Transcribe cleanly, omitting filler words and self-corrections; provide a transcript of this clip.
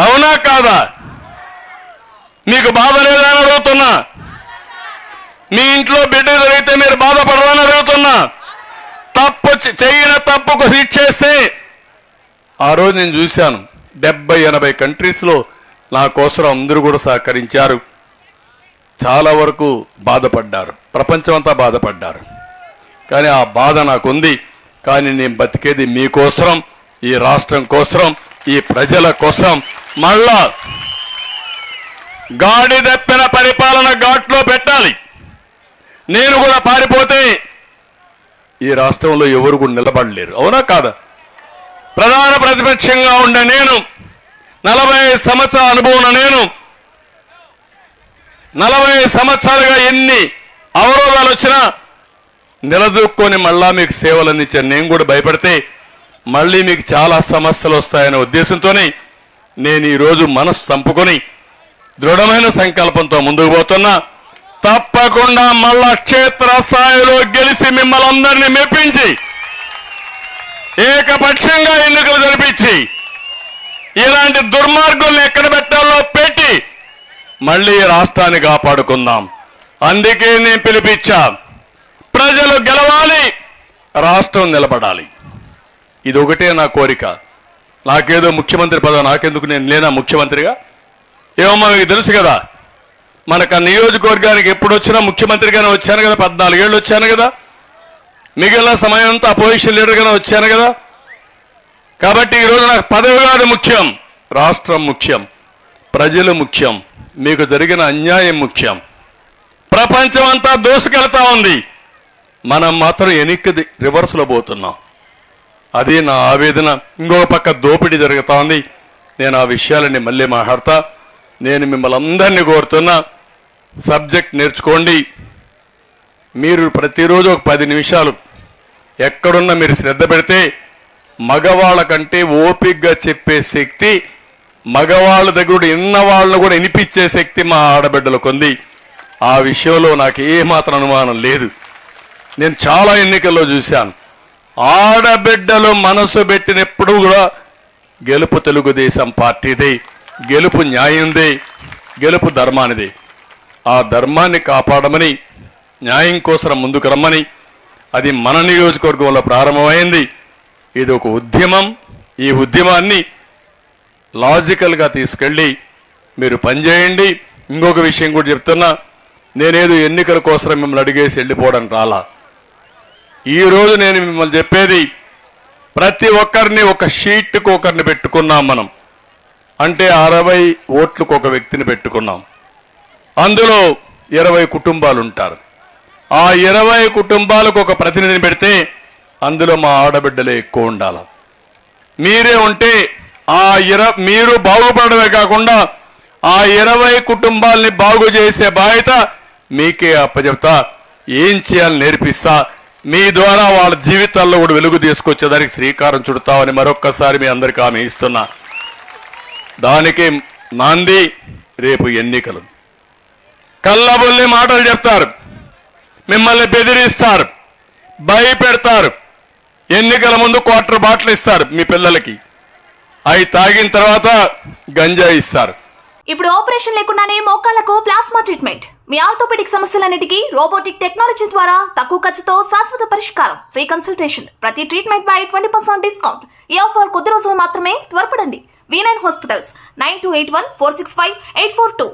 అవునా కాదా? మీకు బాధ లేదా అని అడుగుతున్నా. మీ ఇంట్లో బిడ్డ జరిగితే మీరు బాధపడరని అడుగుతున్నా. తప్పు చేయని తప్పుకు హిట్ చేస్తే ఆ రోజు నేను చూశాను 70-80 కంట్రీస్లో నా కోసం అందరూ కూడా సహకరించారు. చాలా వరకు బాధపడ్డారు, ప్రపంచం అంతా బాధపడ్డారు. కానీ ఆ బాధ నాకుంది. కానీ నేను బతికేది మీకోసం, ఈ రాష్ట్రం కోసం, ఈ ప్రజల కోసం. మళ్ళా గాడి దప్పిన పరిపాలన ఘాట్లో పెట్టాలి. నేను కూడా పారిపోతే ఈ రాష్ట్రంలో ఎవరు కూడా నిలబడలేరు. అవునా కాదా? ప్రధాన ప్రతిపక్షంగా ఉండే నేను, 45 సంవత్సరాల అనుభవం నేను, 40 సంవత్సరాలుగా ఎన్ని అవరోధాలు వచ్చినా నిలదొక్కుని మళ్ళా మీకు సేవలు అందించాను. నేను కూడా భయపడితే మళ్ళీ మీకు చాలా సమస్యలు వస్తాయనే ఉద్దేశంతోనే నేను ఈరోజు మనసు చంపుకొని దృఢమైన సంకల్పంతో ముందుకు పోతున్నా. తప్పకుండా మళ్ళా క్షేత్రస్థాయిలో గెలిచి మిమ్మల్ని అందరినీ మెప్పించి ఏకపక్షంగా ఎన్నికలు జరిపించి ఇలాంటి దుర్మార్గుల్ని ఎక్కడ పెట్టాలో పెట్టి మళ్ళీ రాష్ట్రాన్ని కాపాడుకుందాం. అందుకే నేను పిలిపించా. ప్రజలు గెలవాలి, రాష్ట్రం నిలబడాలి. ఇది ఒకటే నా కోరిక. నాకేదో ముఖ్యమంత్రి పదవి నాకెందుకు, నేను లేనా ముఖ్యమంత్రిగా? ఏమమ్మా మీకు తెలుసు కదా, మనకు నియోజకవర్గానికి ఎప్పుడు వచ్చినా ముఖ్యమంత్రిగానే వచ్చాను కదా. 14 ఏళ్ళు వచ్చాను కదా. మిగిలిన సమయం అంతా అపోజిషన్ లీడర్గానే వచ్చాను కదా. కాబట్టి ఈరోజు నాకు పదవి కాదు ముఖ్యం, రాష్ట్రం ముఖ్యం, ప్రజలు ముఖ్యం, మీకు జరిగిన అన్యాయం ముఖ్యం. ప్రపంచం అంతా దూసుకెళ్తా ఉంది, మనం మాత్రం వెనక్కి రివర్స్లో పోతున్నాం. అది నా ఆవేదన. ఇంకొక పక్క దోపిడీ జరుగుతూ ఉంది. నేను ఆ విషయాలని మళ్ళీ మాట్లాడతా. నేను మిమ్మల్ని అందరినీ కోరుతున్నా, సబ్జెక్ట్ నేర్చుకోండి. మీరు ప్రతిరోజు ఒక 10 నిమిషాలు ఎక్కడున్నా మీరు శ్రద్ధ పెడితే మగవాళ్ళ కంటే ఓపికగా చెప్పే శక్తి, మగవాళ్ళ దగ్గర విన్న వాళ్ళను కూడా వినిపించే శక్తి మా ఆడబిడ్డలకు ఉంది. ఆ విషయంలో నాకు ఏమాత్రం అనుమానం లేదు. నేను చాలా ఎన్నికల్లో చూశాను, ఆడబిడ్డలు మనసు పెట్టినప్పుడు కూడా గెలుపు తెలుగుదేశం పార్టీదే, గెలుపు న్యాయందే, గెలుపు ధర్మానిదే. ఆ ధర్మాన్ని కాపాడమని, న్యాయం కోసం ముందుకు రమ్మని, అది మన నియోజకవర్గంలో ప్రారంభమైంది. ఇది ఒక ఉద్యమం. ఈ ఉద్యమాన్ని లాజికల్గా తీసుకెళ్ళి మీరు పనిచేయండి. ఇంకొక విషయం కూడా చెప్తున్నా, నేనేదో ఎన్నికల కోసం మిమ్మల్ని అడిగేసి వెళ్ళిపోవడం రాలా. ఈరోజు నేను మిమ్మల్ని చెప్పేది, ప్రతి ఒక్కరిని ఒక షీట్కు ఒకరిని పెట్టుకున్నాం మనం. అంటే 60 ఓట్లకు ఒక వ్యక్తిని పెట్టుకున్నాం. అందులో 20 కుటుంబాలు ఉంటారు. ఆ 20 కుటుంబాలకు ఒక ప్రతినిధిని పెడితే అందులో మా ఆడబిడ్డలే ఎక్కువ ఉండాలి. మీరే ఉంటే మీరు బాగుపడమే కాకుండా ఆ 20 కుటుంబాలని బాగు చేసే బాధ్యత మీకే అప్పచెప్తా. ఏం చేయాలని నేర్పిస్తా. మీ ద్వారా వాళ్ళ జీవితాల్లో కూడా వెలుగు తీసుకొచ్చేదానికి శ్రీకారం చుడతామని మరొక్కసారి మీ అందరికీ హామీ ఇస్తున్నా. దానికి నాంది రేపు ఎన్నికలు. కళ్ళబొల్లి మాటలు చెప్తారు, మిమ్మల్ని బెదిరిస్తారు, భయపెడతారు. ఎన్నికల ముందు క్వార్టర్ బాటిల్ ఇస్తారు మీ పిల్లలకి, అవి తాగిన తర్వాత గంజా ఇస్తారు. ఇప్పుడు ఆపరేషన్ లేకుండానే మోకాళ్లకు ప్లాస్మా ట్రీట్మెంట్. మీ ఆర్థోపెడిక్ సమస్యలన్నిటికీ రోబోటిక్ టెక్నాలజీ ద్వారా తక్కువ ఖర్చుతో శాశ్వత పరిష్కారం. Free consultation. ప్రతి ట్రీట్మెంట్ పై 20% డిస్కౌంట్. ఈ ఆఫర్ కొద్ది రోజులు మాత్రమే. త్వరపడండి. V9 hospitals 9281465842.